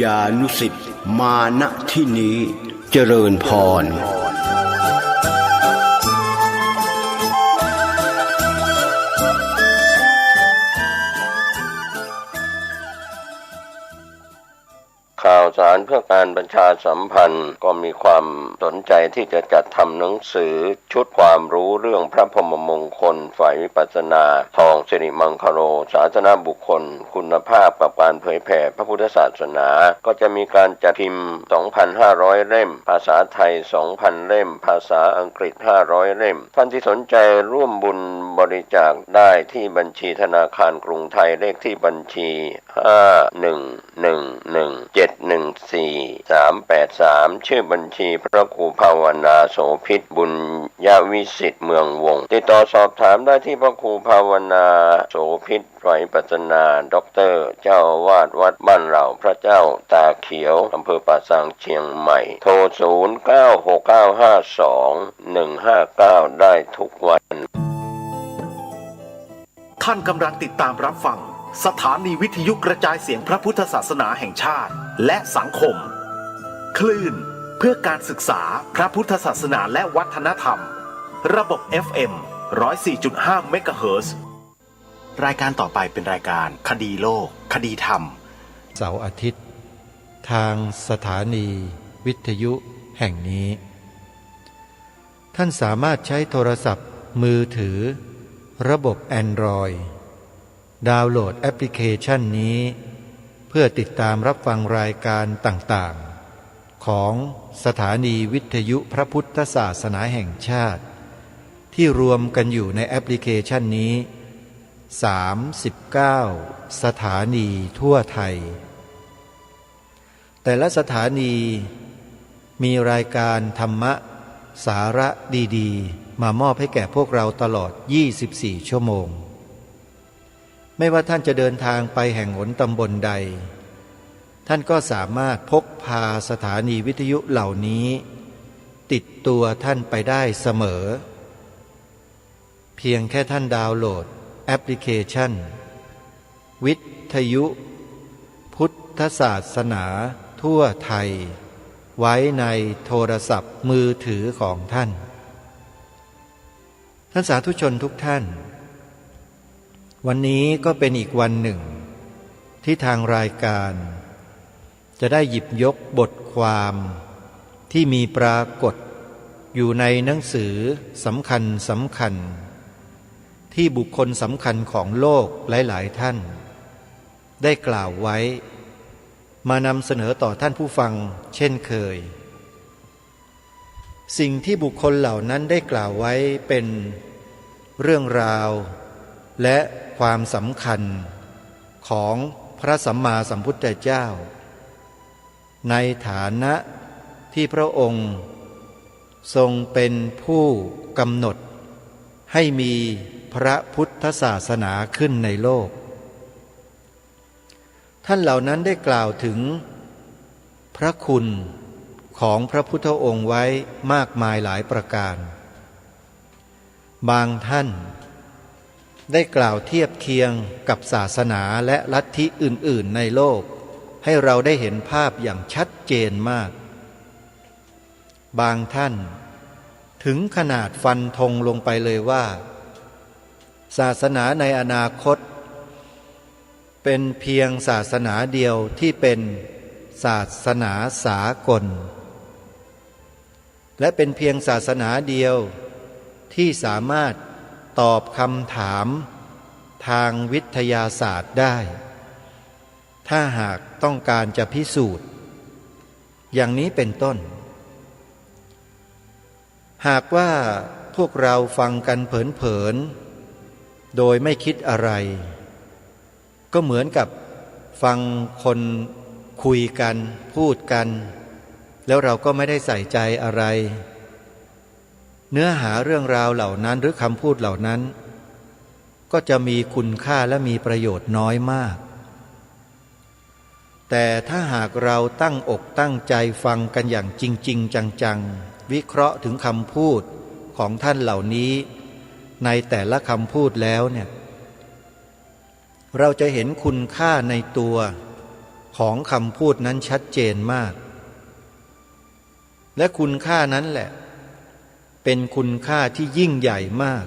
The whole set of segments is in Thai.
ยานุศิษย์มาณที่นี้เจริญพรข่าวสารเพื่อการประชาสัมพันธ์ก็มีความสนใจที่จะจัดทำหนังสือชุดความรู้เรื่องพระพรหมมงคลฝ่ายวิปัสสนาทองสิริมังคโลศาสนบุคคลคุณภาพกับการเผยแผ่พระพุทธศาสนาก็จะมีการจัดพิมพ์ 2,500 เล่มภาษาไทย 2,000 เล่มภาษาอังกฤษ 500 เล่มท่านที่สนใจร่วมบุญบริจาคได้ที่บัญชีธนาคารกรุงไทยเลขที่บัญชี5111714383ชื่อบัญชีพระครูภาวนาโสภิตบุญญาวิสิทธิ์เมืองวงติดต่อสอบถามได้ที่พระครูภาวนาโสภิตฝ่ายวิปัสสนาด็อกเตอร์เจ้าอาวาสวัดบ้านเหล่าพระเจ้าตาเขียวอำเภอป่าซางเชียงใหม่โทร0969521159ได้ทุกวันท่านกำลังติดตามรับฟังสถานีวิทยุกระจายเสียงพระพุทธศาสนาแห่งชาติและสังคมคลื่นเพื่อการศึกษาพระพุทธศาสนาและวัฒนธรรมระบบ FM 104.5 เมกะเฮิรตซ์รายการต่อไปเป็นรายการคดีโลกคดีธรรมเสาร์อาทิตย์ทางสถานีวิทยุแห่งนี้ท่านสามารถใช้โทรศัพท์มือถือระบบ Android ดาวน์โหลดแอปพลิเคชันนี้เพื่อติดตามรับฟังรายการต่างๆของสถานีวิทยุพระพุทธศาสนาแห่งชาติที่รวมกันอยู่ในแอปพลิเคชันนี้39สถานีทั่วไทยแต่ละสถานีมีรายการธรรมะสาระดีๆมามอบให้แก่พวกเราตลอด24ชั่วโมงไม่ว่าท่านจะเดินทางไปแห่งหนตำบลใดท่านก็สามารถพกพาสถานีวิทยุเหล่านี้ติดตัวท่านไปได้เสมอเพียงแค่ท่านดาวน์โหลดแอปพลิเคชันวิทยุพุทธศาสนาทั่วไทยไว้ในโทรศัพท์มือถือของท่านสาธุชนทุกท่านวันนี้ก็เป็นอีกวันหนึ่งที่ทางรายการจะได้หยิบยกบทความที่มีปรากฏอยู่ในหนังสือสำคัญที่บุคคลสำคัญของโลกหลายๆท่านได้กล่าวไว้มานำเสนอต่อท่านผู้ฟังเช่นเคยสิ่งที่บุคคลเหล่านั้นได้กล่าวไว้เป็นเรื่องราวและความสำคัญของพระสัมมาสัมพุทธเจ้าในฐานะที่พระองค์ทรงเป็นผู้กำหนดให้มีพระพุทธศาสนาขึ้นในโลกท่านเหล่านั้นได้กล่าวถึงพระคุณของพระพุทธองค์ไว้มากมายหลายประการบางท่านได้กล่าวเทียบเคียงกับศาสนาและลัทธิอื่นๆในโลกให้เราได้เห็นภาพอย่างชัดเจนมากบางท่านถึงขนาดฟันธงลงไปเลยว่าศาสนาในอนาคตเป็นเพียงศาสนาเดียวที่เป็นศาสนาสากลและเป็นเพียงศาสนาเดียวที่สามารถตอบคำถามทางวิทยาศาสตร์ได้ถ้าหากต้องการจะพิสูจน์อย่างนี้เป็นต้นหากว่าพวกเราฟังกันเผินๆโดยไม่คิดอะไรก็เหมือนกับฟังคนคุยกันพูดกันแล้วเราก็ไม่ได้ใส่ใจอะไรเนื้อหาเรื่องราวเหล่านั้นหรือคำพูดเหล่านั้นก็จะมีคุณค่าและมีประโยชน์น้อยมากแต่ถ้าหากเราตั้งอกตั้งใจฟังกันอย่างจริงๆจังๆวิเคราะห์ถึงคำพูดของท่านเหล่านี้ในแต่ละคำพูดแล้วเนี่ยเราจะเห็นคุณค่าในตัว ของคำพูดนั้นชัดเจนมากและคุณค่านั้นแหละเป็นคุณค่าที่ยิ่งใหญ่มาก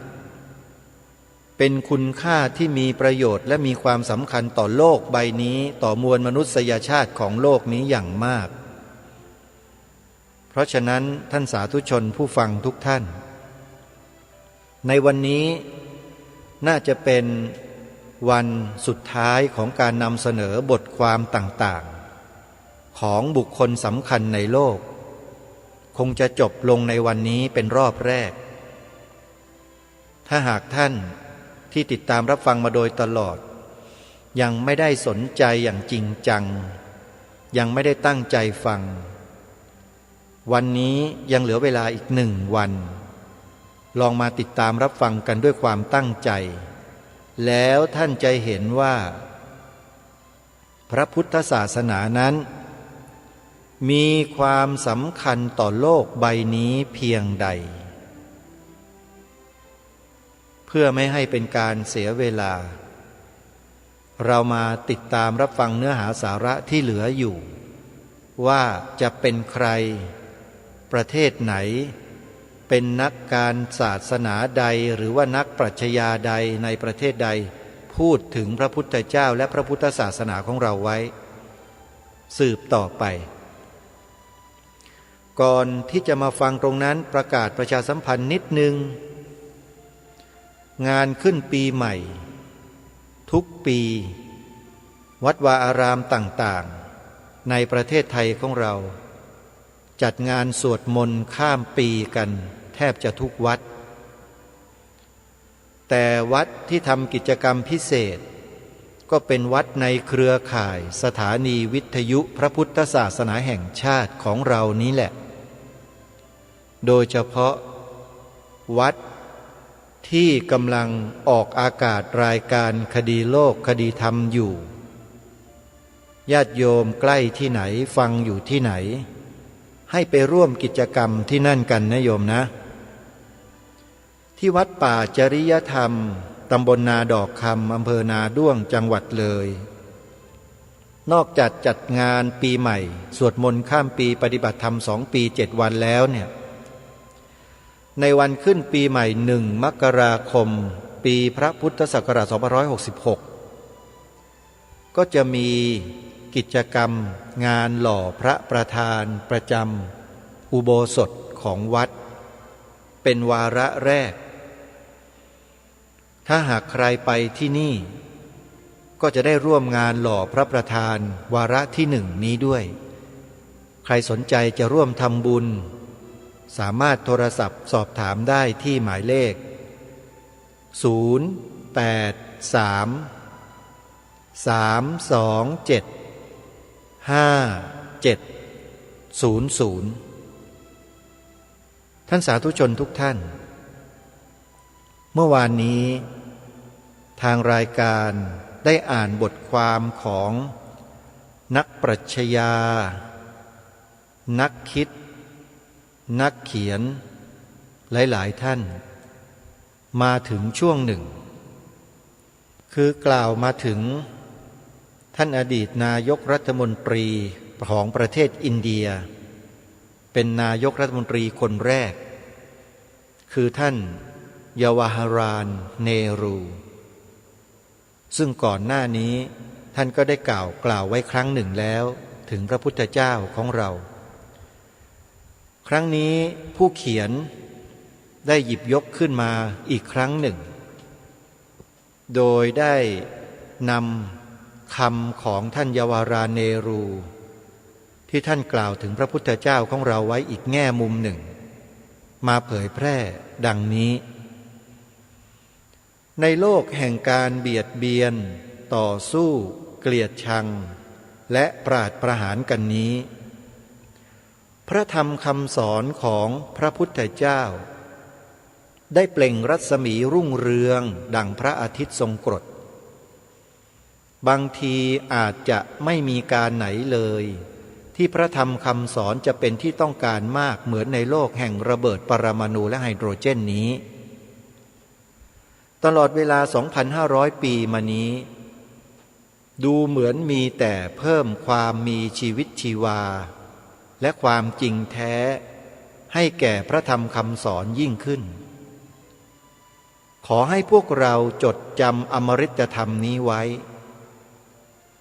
เป็นคุณค่าที่มีประโยชน์และมีความสำคัญต่อโลกใบนี้ต่อมวลมนุษยชาติของโลกนี้อย่างมากเพราะฉะนั้นท่านสาธุชนผู้ฟังทุกท่านในวันนี้น่าจะเป็นวันสุดท้ายของการนำเสนอบทความต่างๆของบุคคลสำคัญในโลกคงจะจบลงในวันนี้เป็นรอบแรกถ้าหากท่านที่ติดตามรับฟังมาโดยตลอดยังไม่ได้สนใจอย่างจริงจังยังไม่ได้ตั้งใจฟังวันนี้ยังเหลือเวลาอีก1 วันลองมาติดตามรับฟังกันด้วยความตั้งใจแล้วท่านจะเห็นว่าพระพุทธศาสนานั้นมีความสำคัญต่อโลกใบนี้เพียงใดเพื่อไม่ให้เป็นการเสียเวลาเรามาติดตามรับฟังเนื้อหาสาระที่เหลืออยู่ว่าจะเป็นใครประเทศไหนเป็นนักการศาสนาใดหรือว่านักปรัชญาใดในประเทศใดพูดถึงพระพุทธเจ้าและพระพุทธศาสนาของเราไว้สืบต่อไปก่อนที่จะมาฟังตรงนั้นประกาศประชาสัมพันธ์นิดนึงงานขึ้นปีใหม่ทุกปีวัดวาอารามต่างๆในประเทศไทยของเราจัดงานสวดมนต์ข้ามปีกันแทบจะทุกวัดแต่วัดที่ทำกิจกรรมพิเศษก็เป็นวัดในเครือข่ายสถานีวิทยุพระพุทธศาสนาแห่งชาติของเรานี้แหละโดยเฉพาะวัดที่กำลังออกอากาศรายการคดีโลกคดีธรรมอยู่ญาติโยมใกล้ที่ไหนฟังอยู่ที่ไหนให้ไปร่วมกิจกรรมที่นั่นกันนะโยมนะที่วัดป่าจริยธรรมตำบลนาดอกคำอำเภอนาด้วงจังหวัดเลยนอกจากจัดงานปีใหม่สวดมนต์ข้ามปีปฏิบัติธรรม2 ปี 7 วันแล้วเนี่ยในวันขึ้นปีใหม่1 มกราคมปีพระพุทธศักราช2566ก็จะมีกิจกรรมงานหล่อพระประธานประจำอุโบสถของวัดเป็นวาระแรกถ้าหากใครไปที่นี่ก็จะได้ร่วมงานหล่อพระประธานวาระที่1นี้ด้วยใครสนใจจะร่วมทำบุญสามารถโทรศัพท์สอบถามได้ที่หมายเลข083275700ท่านสาธุชนทุกท่านเมื่อวานนี้ทางรายการได้อ่านบทความของนักปรัชญานักคิดนักเขียนหลายๆท่านมาถึงช่วงหนึ่งคือกล่าวมาถึงท่านอดีตนายกรัฐมนตรีของประเทศอินเดียเป็นนายกรัฐมนตรีคนแรกคือท่านยาวาฮารานเนรูซึ่งก่อนหน้านี้ท่านก็ได้กล่าวไว้ครั้งหนึ่งแล้วถึงพระพุทธเจ้าของเราครั้งนี้ผู้เขียนได้หยิบยกขึ้นมาอีกครั้งหนึ่งโดยได้นำคำของท่านยาวาราเนรูที่ท่านกล่าวถึงพระพุทธเจ้าของเราไว้อีกแง่มุมหนึ่งมาเผยแพร่ดังนี้ในโลกแห่งการเบียดเบียนต่อสู้เกลียดชังและปราดประหารกันนี้พระธรรมคำสอนของพระพุทธเจ้าได้เปล่งรัศมีรุ่งเรืองดังพระอาทิตย์ทรงกรดบางทีอาจจะไม่มีการไหนเลยที่พระธรรมคำสอนจะเป็นที่ต้องการมากเหมือนในโลกแห่งระเบิดปรมาณูและไฮโดรเจนนี้ตลอดเวลา 2,500 ปีมานี้ ดูเหมือนมีแต่เพิ่มความมีชีวิตชีวาและความจริงแท้ให้แก่พระธรรมคำสอนยิ่งขึ้นขอให้พวกเราจดจำอมฤตธรรมนี้ไว้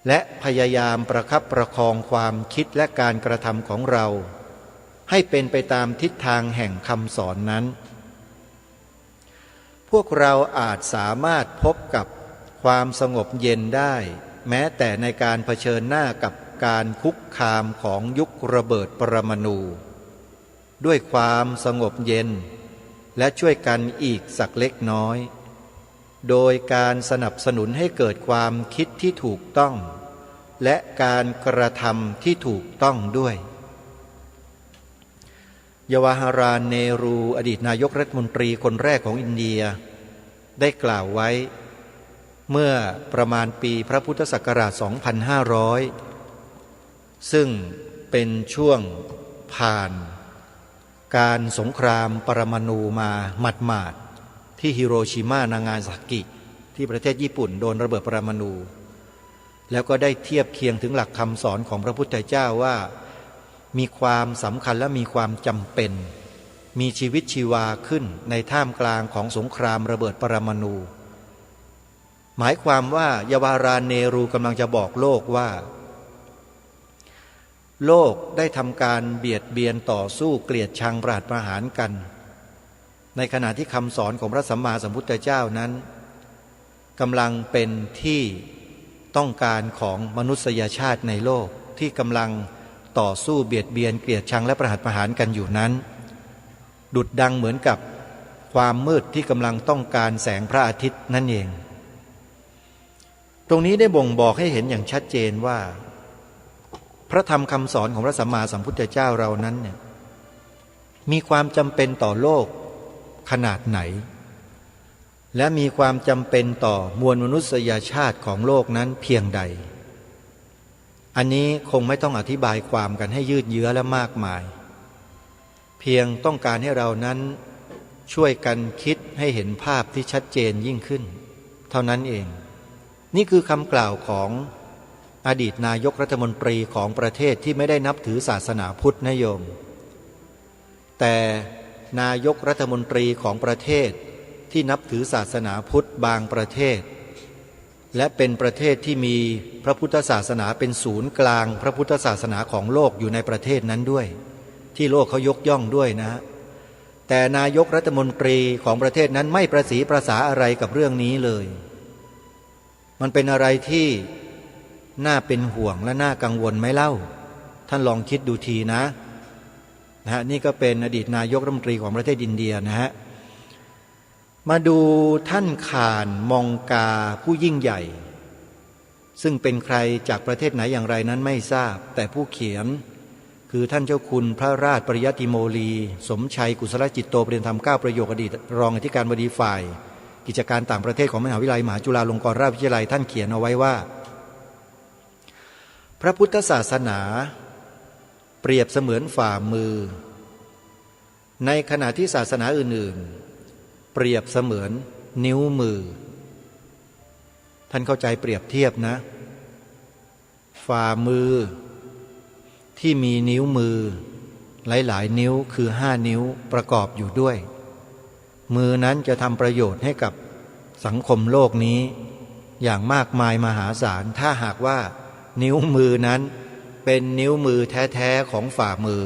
และพยายามประคับประคองความคิดและการกระทำของเราให้เป็นไปตามทิศทางแห่งคำสอนนั้นพวกเราอาจสามารถพบกับความสงบเย็นได้แม้แต่ในการเผชิญหน้ากับการคุกคามของยุคระเบิดปรมาณูด้วยความสงบเย็นและช่วยกันอีกสักเล็กน้อยโดยการสนับสนุนให้เกิดความคิดที่ถูกต้องและการกระทำที่ถูกต้องด้วยยวาหารานเนรูอดีตนายกรัฐมนตรีคนแรกของอินเดียได้กล่าวไว้เมื่อประมาณปีพระพุทธศักราช 2500 ซึ่งเป็นช่วงผ่านการสงครามปรมาณูมาหมาดๆที่ฮิโรชิมานางาซากิที่ประเทศญี่ปุ่นโดนระเบิดปรมาณูแล้วก็ได้เทียบเคียงถึงหลักคำสอนของพระพุทธเจ้าว่ามีความสำคัญและมีความจำเป็นมีชีวิตชีวาขึ้นในท่ามกลางของสงครามระเบิดปรมาณูหมายความว่ายวารานเนรูกำลังจะบอกโลกว่าโลกได้ทำการเบียดเบียนต่อสู้เกลียดชังประหัตประหารกันในขณะที่คำสอนของพระสัมมาสัมพุทธเจ้านั้นกำลังเป็นที่ต้องการของมนุษยชาติในโลกที่กำลังต่อสู้เบียดเบียนเกลียดชังและประหัตประหารกันอยู่นั้นดุจดังเหมือนกับความมืดที่กำลังต้องการแสงพระอาทิตย์นั่นเองตรงนี้ได้บ่งบอกให้เห็นอย่างชัดเจนว่าพระธรรมคำสอนของพระสัมมาสัมพุทธเจ้าเรานั้นเนี่ยมีความจำเป็นต่อโลกขนาดไหนและมีความจำเป็นต่อมวลมนุษยชาติของโลกนั้นเพียงใดอันนี้คงไม่ต้องอธิบายความกันให้ยืดเยื้อและมากมายเพียงต้องการให้เรานั้นช่วยกันคิดให้เห็นภาพที่ชัดเจนยิ่งขึ้นเท่านั้นเองนี่คือคำกล่าวของอดีตนายกรัฐมนตรีของประเทศที่ไม่ได้นับถือศาสนาพุทธนะโยมแต่นายกรัฐมนตรีของประเทศที่นับถือศาสนาพุทธบางประเทศและเป็นประเทศที่มีพระพุทธศาสนาเป็นศูนย์กลางพระพุทธศาสนาของโลกอยู่ในประเทศนั้นด้วยที่โลกเขายกย่องด้วยนะแต่นายกรัฐมนตรีของประเทศนั้นไม่ประสีประสาอะไรกับเรื่องนี้เลยมันเป็นอะไรที่น่าเป็นห่วงและน่ากังวลไหมเล่าท่านลองคิดดูทีนะนี่ก็เป็นอดีตนายกรัฐมนตรีของประเทศอินเดียนะฮะมาดูท่านข่านมองกาผู้ยิ่งใหญ่ซึ่งเป็นใครจากประเทศไหนอย่างไรนั้นไม่ทราบแต่ผู้เขียนคือท่านเจ้าคุณพระราชปริยัติโมลีสมชัยกุศลจิตโตประเด็นธรรม9ประโยคอดีตรองอธิการบดีฝ่ายกิจการต่างประเทศของมหาวิทยาลัยมหาจุฬาลงกรณราชวิทยาลัยท่านเขียนเอาไว้ว่าพระพุทธศาสนาเปรียบเสมือนฝ่ามือในขณะที่ศาสนาอื่นๆเปรียบเสมือนนิ้วมือท่านเข้าใจเปรียบเทียบนะฝ่ามือที่มีนิ้วมือหลายๆนิ้วคือ5 นิ้วประกอบอยู่ด้วยมือนั้นจะทำประโยชน์ให้กับสังคมโลกนี้อย่างมากมายมหาศาลถ้าหากว่านิ้วมือนั้นเป็นนิ้วมือแท้ๆของฝ่ามือ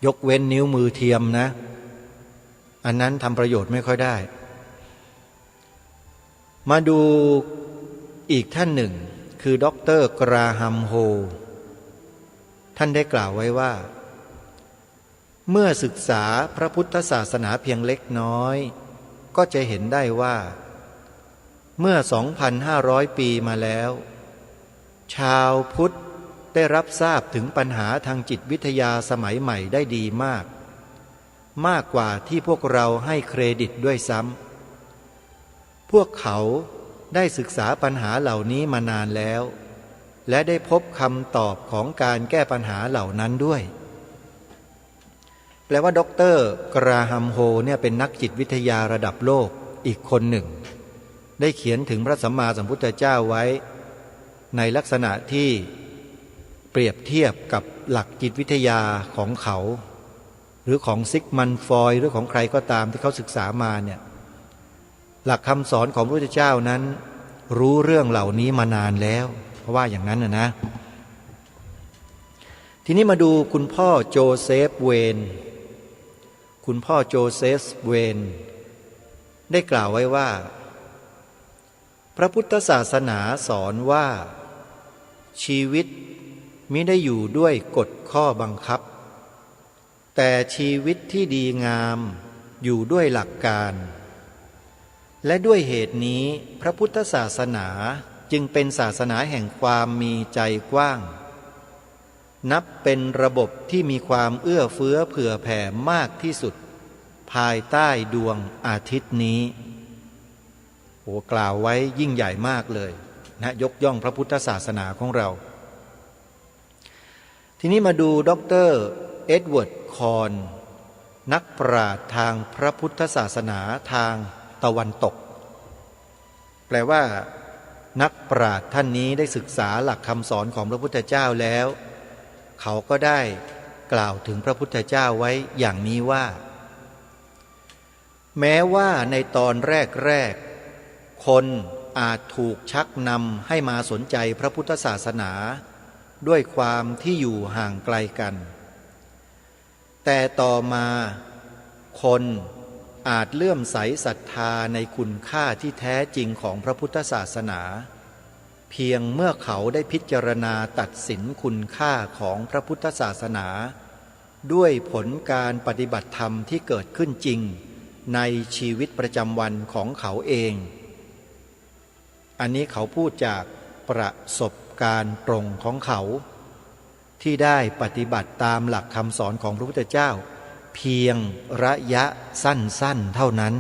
ยกเว้นนิ้วมือเทียมนะอันนั้นทำประโยชน์ไม่ค่อยได้มาดูอีกท่านหนึ่งคือดร.กราฮัมโฮท่านได้กล่าวไว้ว่าเมื่อศึกษาพระพุทธศาสนาเพียงเล็กน้อยก็จะเห็นได้ว่าเมื่อ 2,500 ปีมาแล้วชาวพุทธได้รับทราบถึงปัญหาทางจิตวิทยาสมัยใหม่ได้ดีมากกว่าที่พวกเราให้เครดิตด้วยซ้ำพวกเขาได้ศึกษาปัญหาเหล่านี้มานานแล้วและได้พบคำตอบของการแก้ปัญหาเหล่านั้นด้วยแปลว่าดร.กราฮัมโฮเนี่ยเป็นนักจิตวิทยาระดับโลกอีกคนหนึ่ง ได้เขียนถึงพระสัมมาสัมพุทธเจ้าไว้ในลักษณะที่เปรียบเทียบกับหลักจิตวิทยาของเขาหรือของซิกมันฟอยด์หรือของใครก็ตามที่เขาศึกษามาเนี่ยหลักคำสอนของพระพุทธเจ้านั้นรู้เรื่องเหล่านี้มานานแล้วเพราะว่าอย่างนั้นนะทีนี้มาดูคุณพ่อโจเซฟเวนคุณพ่อโจเซฟเวนได้กล่าวไว้ว่าพระพุทธศาสนาสอนว่าชีวิตมิได้อยู่ด้วยกฎข้อบังคับแต่ชีวิตที่ดีงามอยู่ด้วยหลักการและด้วยเหตุนี้พระพุทธศาสนาจึงเป็นศาสนาแห่งความมีใจกว้างนับเป็นระบบที่มีความเอื้อเฟื้อเผื่อแผ่มากที่สุดภายใต้ดวงอาทิตย์นี้โอ้กล่าวไว้ยิ่งใหญ่มากเลยนะยกย่องพระพุทธศาสนาของเราทีนี้มาดูดร.เอ็ดเวิร์ดคอร์นนักปราชญ์ทางพระพุทธศาสนาทางตะวันตกแปลว่านักปราชญ์ท่านนี้ได้ศึกษาหลักคำสอนของพระพุทธเจ้าแล้วเขาก็ได้กล่าวถึงพระพุทธเจ้าไว้อย่างนี้ว่าแม้ว่าในตอนแรกคนอาจถูกชักนำให้มาสนใจพระพุทธศาสนาด้วยความที่อยู่ห่างไกลกันแต่ต่อมาคนอาจเลื่อมใสศรัทธาในคุณค่าที่แท้จริงของพระพุทธศาสนาเพียงเมื่อเขาได้พิจารณาตัดสินคุณค่าของพระพุทธศาสนาด้วยผลการปฏิบัติธรรมที่เกิดขึ้นจริงในชีวิตประจำวันของเขาเองอันนี้เขาพูดจากประสบการณ์ตรงของเขาที่ได้ปฏิบัติตามหลักคำสอนของพระพุทธเจ้าเพียงระยะสั้นๆเท่านั้น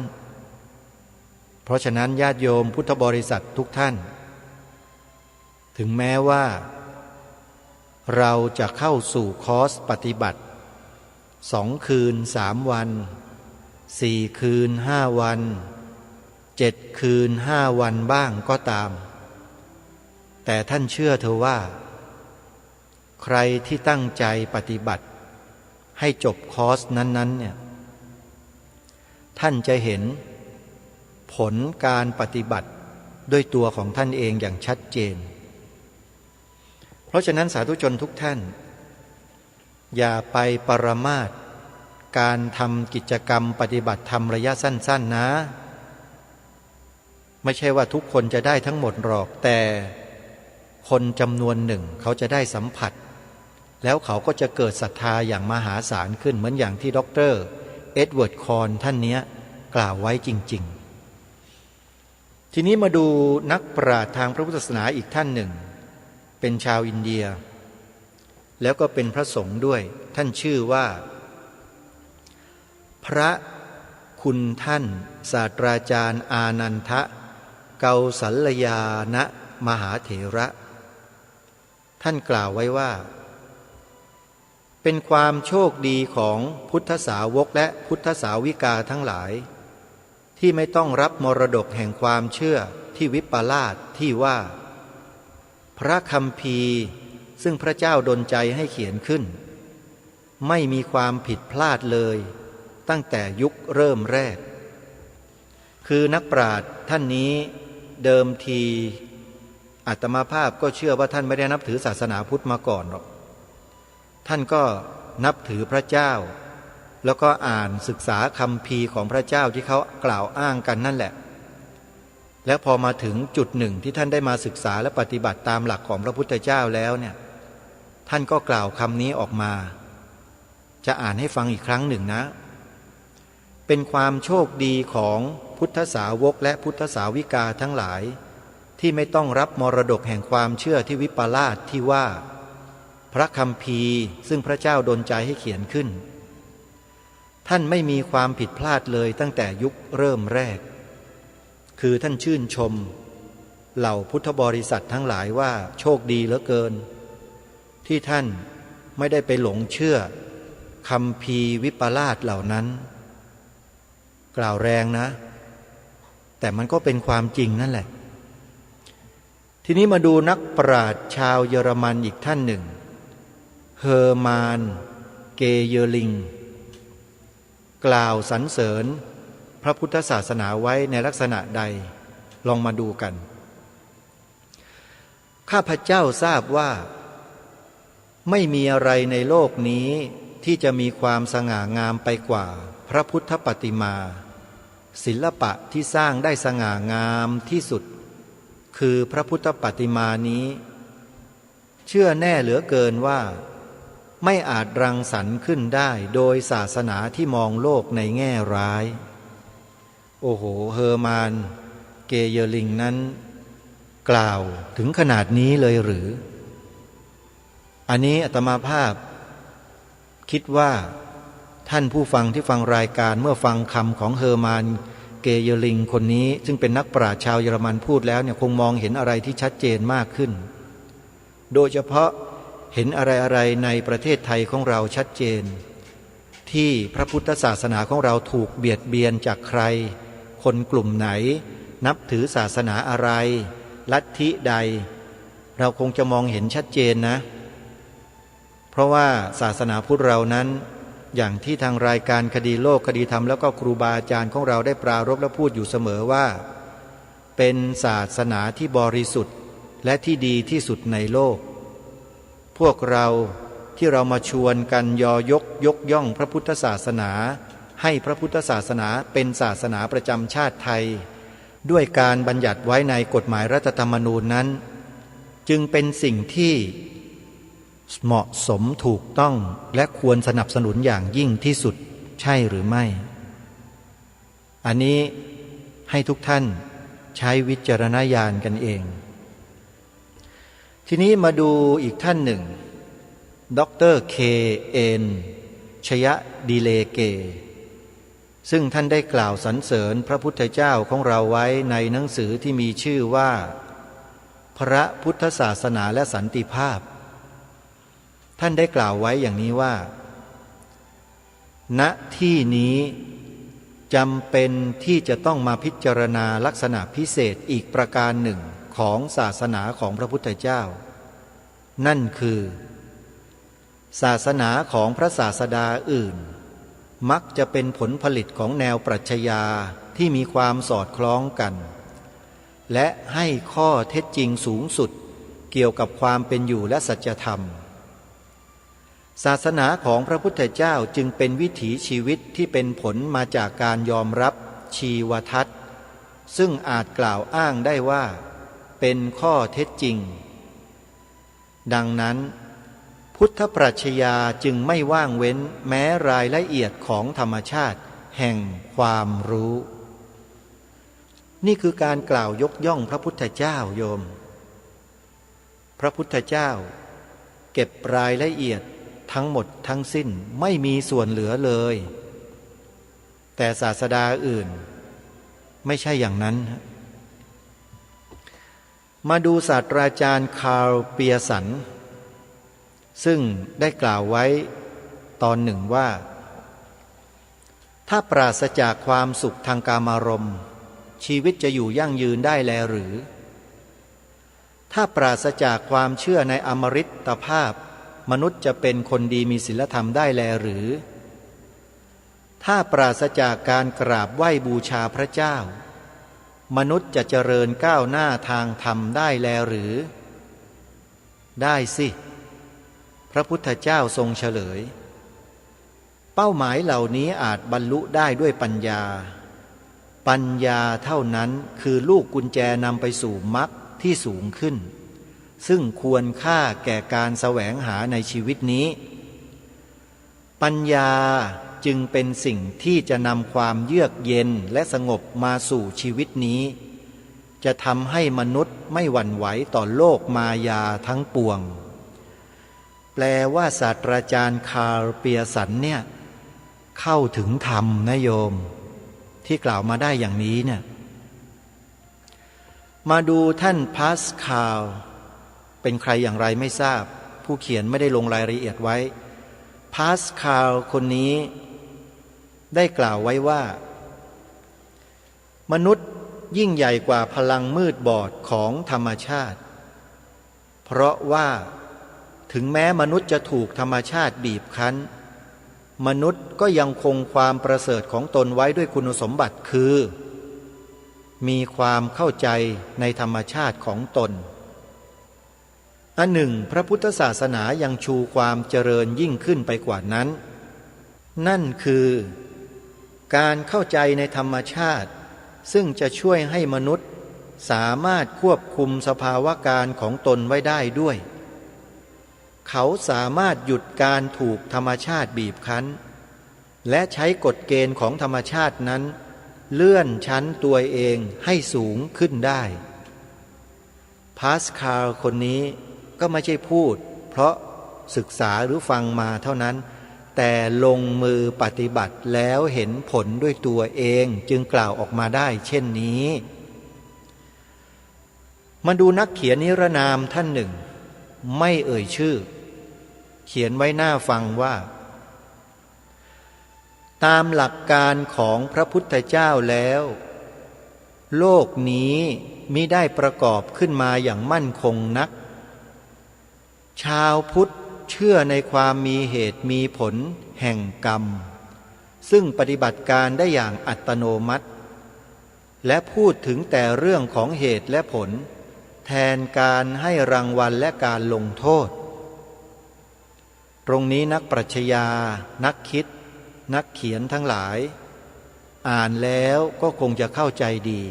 เพราะฉะนั้นญาติโยมพุทธบริษัททุกท่านถึงแม้ว่าเราจะเข้าสู่คอร์สปฏิบัติ2 คืน 3 วัน4 คืน 5 วัน7 คืน 5 วันบ้างก็ตามแต่ท่านเชื่อเถอะว่าใครที่ตั้งใจปฏิบัติให้จบคอร์สนั้นๆเนี่ยท่านจะเห็นผลการปฏิบัติด้วยตัวของท่านเองอย่างชัดเจนเพราะฉะนั้นสาธุชนทุกท่านอย่าไปปรมาสการทำกิจกรรมปฏิบัติธรรมระยะสั้นๆนะไม่ใช่ว่าทุกคนจะได้ทั้งหมดหรอกแต่คนจำนวนหนึ่งเขาจะได้สัมผัสแล้วเขาก็จะเกิดศรัทธาอย่างมหาศาลขึ้นเหมือนอย่างที่ดร.เอ็ดเวิร์ดคอร์นท่านเนี้ยกล่าวไว้จริงๆทีนี้มาดูนักปราชญ์ทางพระพุทธศาสนาอีกท่านหนึ่งเป็นชาวอินเดียแล้วก็เป็นพระสงฆ์ด้วยท่านชื่อว่าพระคุณท่านศาสตราจารย์อานันทะเกาสัลลยานะมหาเถระท่านกล่าวไว้ว่าเป็นความโชคดีของพุทธสาวกและพุทธสาวิกาทั้งหลายที่ไม่ต้องรับมรดกแห่งความเชื่อที่วิปลาสที่ว่าพระคัมภีร์ซึ่งพระเจ้าดลใจให้เขียนขึ้นไม่มีความผิดพลาดเลยตั้งแต่ยุคเริ่มแรกคือนักปราชญ์ท่านนี้เดิมทีอาตมาภาพก็เชื่อว่าท่านไม่ได้นับถือศาสนาพุทธมาก่อนหรอกท่านก็นับถือพระเจ้าแล้วก็อ่านศึกษาคัมภีร์ของพระเจ้าที่เขากล่าวอ้างกันนั่นแหละและพอมาถึงจุดหนึ่งที่ท่านได้มาศึกษาและปฏิบัติตามหลักของพระพุทธเจ้าแล้วเนี่ยท่านก็กล่าวคำนี้ออกมาจะอ่านให้ฟังอีกครั้งหนึ่งนะเป็นความโชคดีของพุทธสาวกและพุทธสาวิกาทั้งหลายที่ไม่ต้องรับมรดกแห่งความเชื่อที่วิปลาสที่ว่าพระคัมภีร์ซึ่งพระเจ้าดลใจให้เขียนขึ้นท่านไม่มีความผิดพลาดเลยตั้งแต่ยุคเริ่มแรกคือท่านชื่นชมเหล่าพุทธบริษัททั้งหลายว่าโชคดีเหลือเกินที่ท่านไม่ได้ไปหลงเชื่อคัมภีร์วิปลาสเหล่านั้นกล่าวแรงนะ แต่มันก็เป็นความจริงนั่นแหละทีนี้มาดูนักปราชญ์ชาวเยอรมันอีกท่านหนึ่งเฮอร์มานเกเยอริงกล่าวสรรเสริญพระพุทธศาสนาไว้ในลักษณะใดลองมาดูกันข้าพเจ้าทราบว่าไม่มีอะไรในโลกนี้ที่จะมีความสง่างามไปกว่าพระพุทธปฏิมาศิลปะที่สร้างได้สง่างามที่สุดคือพระพุทธปฏิมานี้เชื่อแน่เหลือเกินว่าไม่อาจรังสรรค์ขึ้นได้โดยศาสนาที่มองโลกในแง่ร้ายโอ้โหเฮอร์มานเกเยอริงนั้นกล่าวถึงขนาดนี้เลยหรืออันนี้อาตมาภาพคิดว่าท่านผู้ฟังที่ฟังรายการเมื่อฟังคำของเฮอร์มานเกเยอริงคนนี้ซึ่งเป็นนักปราชญ์ชาวเยอรมันพูดแล้วเนี่ยคงมองเห็นอะไรที่ชัดเจนมากขึ้นโดยเฉพาะเห็นอะไรในประเทศไทยของเราชัดเจนที่พระพุทธศาสนาของเราถูกเบียดเบียนจากใครคนกลุ่มไหนนับถือศาสนาอะไรลัทธิใดเราคงจะมองเห็นชัดเจนนะเพราะว่าศาสนาพุทธเรานั้นอย่างที่ทางรายการคดีโลกคดีธรรมแล้วก็ครูบาอาจารย์ของเราได้ปรารภและพูดอยู่เสมอว่าเป็นศาสนาที่บริสุทธิ์และที่ดีที่สุดในโลกพวกเราที่เรามาชวนกันยกย่องพระพุทธศาสนาให้พระพุทธศาสนาเป็นศาสนาประจำชาติไทยด้วยการบัญญัติไว้ในกฎหมายรัฐธรรมนูญนั้นจึงเป็นสิ่งที่เหมาะสมถูกต้องและควรสนับสนุนอย่างยิ่งที่สุดใช่หรือไม่อันนี้ให้ทุกท่านใช้วิจารณญาณกันเองทีนี้มาดูอีกท่านหนึ่งดร.เคเอ็นชยดิเลเกซึ่งท่านได้กล่าวสรรเสริญพระพุทธเจ้าของเราไว้ในหนังสือที่มีชื่อว่าพระพุทธศาสนาและสันติภาพท่านได้กล่าวไว้อย่างนี้ว่าณที่นี้จำเป็นที่จะต้องมาพิจารณาลักษณะพิเศษอีกประการหนึ่งของศาสนาของพระพุทธเจ้านั่นคือศาสนาของพระศาสดาอื่นมักจะเป็นผลผลิตของแนวปรัชญาที่มีความสอดคล้องกันและให้ข้อเท็จจริงสูงสุดเกี่ยวกับความเป็นอยู่และสัจธรรมศาสนาของพระพุทธเจ้าจึงเป็นวิถีชีวิตที่เป็นผลมาจากการยอมรับชีวทัศน์ซึ่งอาจกล่าวอ้างได้ว่าเป็นข้อเท็จจริงดังนั้นพุทธปรัชญาจึงไม่ว่างเว้นแม้รายละเอียดของธรรมชาติแห่งความรู้นี่คือการกล่าวยกย่องพระพุทธเจ้าโยมพระพุทธเจ้าเก็บรายละเอียดทั้งหมดทั้งสิ้นไม่มีส่วนเหลือเลยแต่ศาสดาอื่นไม่ใช่อย่างนั้นมาดูศาสตราจารย์คาร์ลเปียสันซึ่งได้กล่าวไว้ตอนหนึ่งว่าถ้าปราศจากความสุขทางกามารมณ์ชีวิตจะอยู่ยั่งยืนได้แลหรือถ้าปราศจากความเชื่อในอมฤตภาพมนุษย์จะเป็นคนดีมีศีลธรรมได้แลหรือถ้าปราศจากการกราบไหว้บูชาพระเจ้ามนุษย์จะเจริญก้าวหน้าทางธรรมได้แลหรือได้สิพระพุทธเจ้าทรงเฉลยเป้าหมายเหล่านี้อาจบรรลุได้ด้วยปัญญาเท่านั้นคือลูกกุญแจนำไปสู่มรรคที่สูงขึ้นซึ่งควรค่าแก่การแสวงหาในชีวิตนี้ปัญญาจึงเป็นสิ่งที่จะนำความเยือกเย็นและสงบมาสู่ชีวิตนี้จะทำให้มนุษย์ไม่หวั่นไหวต่อโลกมายาทั้งปวงแปลว่าศาสตราจารย์คาร์ลเปียสันเนี่ยเข้าถึงธรรมนะโยมที่กล่าวมาได้อย่างนี้เนี่ยมาดูท่านพาสคาลเป็นใครอย่างไรไม่ทราบผู้เขียนไม่ได้ลงรายละเอียดไว้พาสคาลคนนี้ได้กล่าวไว้ว่ามนุษย์ ยิ่งใหญ่กว่าพลังมืดบอดของธรรมชาติเพราะว่าถึงแม้มนุษย์จะถูกธรรมชาติบีบคั้นมนุษย์ก็ยังคงความประเสริฐของตนไว้ด้วยคุณสมบัติคือมีความเข้าใจในธรรมชาติของตนอันหนึ่งพระพุทธศาสนายังชูความเจริญยิ่งขึ้นไปกว่านั้นนั่นคือการเข้าใจในธรรมชาติซึ่งจะช่วยให้มนุษย์สามารถควบคุมสภาวะการของตนไว้ได้ด้วยเขาสามารถหยุดการถูกธรรมชาติบีบคั้นและใช้กฎเกณฑ์ของธรรมชาตินั้นเลื่อนชั้นตัวเองให้สูงขึ้นได้พาสคาลคนนี้ก็ไม่ใช่พูดเพราะศึกษาหรือฟังมาเท่านั้นแต่ลงมือปฏิบัติแล้วเห็นผลด้วยตัวเองจึงกล่าวออกมาได้เช่นนี้มาดูนักเขียนนิรนามท่านหนึ่งไม่เอ่ยชื่อเขียนไว้หน้าฟังว่าตามหลักการของพระพุทธเจ้าแล้วโลกนี้มิได้ประกอบขึ้นมาอย่างมั่นคงนักชาวพุทธเชื่อในความมีเหตุมีผลแห่งกรรมซึ่งปฏิบัติการได้อย่างอัตโนมัติและพูดถึงแต่เรื่องของเหตุและผลแทนการให้รางวัลและการลงโทษตรงนี้นักปรัชญานักคิดนักเขียนทั้งหลายอ่านแล้วก็คงจะเข้าใจดี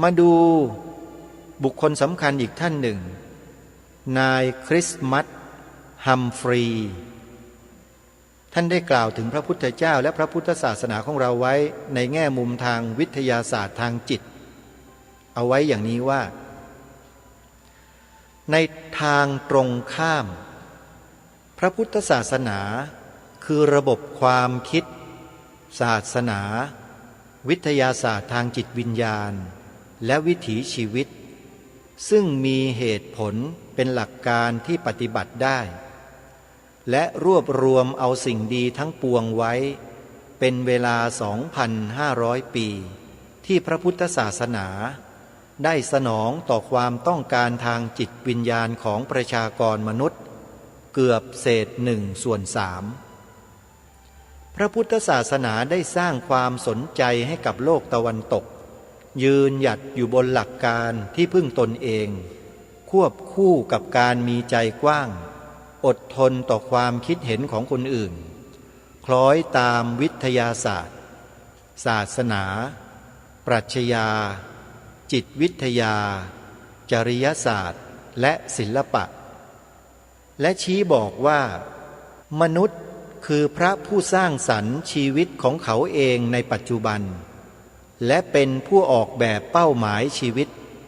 มาดูบุคคลสำคัญอีกท่านหนึ่งนายคริสมัสฮัมฟรีย์ท่านได้กล่าวถึงพระพุทธเจ้าและพระพุทธศาสนาของเราไว้ในแง่มุมทางวิทยาศาสตร์ทางจิตเอาไว้อย่างนี้ว่าในทางตรงข้ามพระพุทธศาสนาคือระบบความคิดศาสนาวิทยาศาสตร์ทางจิตวิญญาณและวิถีชีวิตซึ่งมีเหตุผลเป็นหลักการที่ปฏิบัติได้และรวบรวมเอาสิ่งดีทั้งปวงไว้เป็นเวลา 2,500 ปีที่พระพุทธศาสนาได้สนองต่อความต้องการทางจิตวิญญาณของประชากรมนุษย์เกือบเศษ1/3พระพุทธศาสนาได้สร้างความสนใจให้กับโลกตะวันตกยืนหยัดอยู่บนหลักการที่พึ่งตนเองควบคู่กับการมีใจกว้างอดทนต่อความคิดเห็นของคนอื่นคล้อยตามวิทยาศาสตร์ศาสนาปรัชญาจิตวิทยาจริยศาสตร์และศิลปะและชี้บอกว่ามนุษย์คือพระผู้สร้างสรรค์ชีวิตของเขาเองในปัจจุบันและเป็นผู้ออกแบบเป้าหมายชีวิต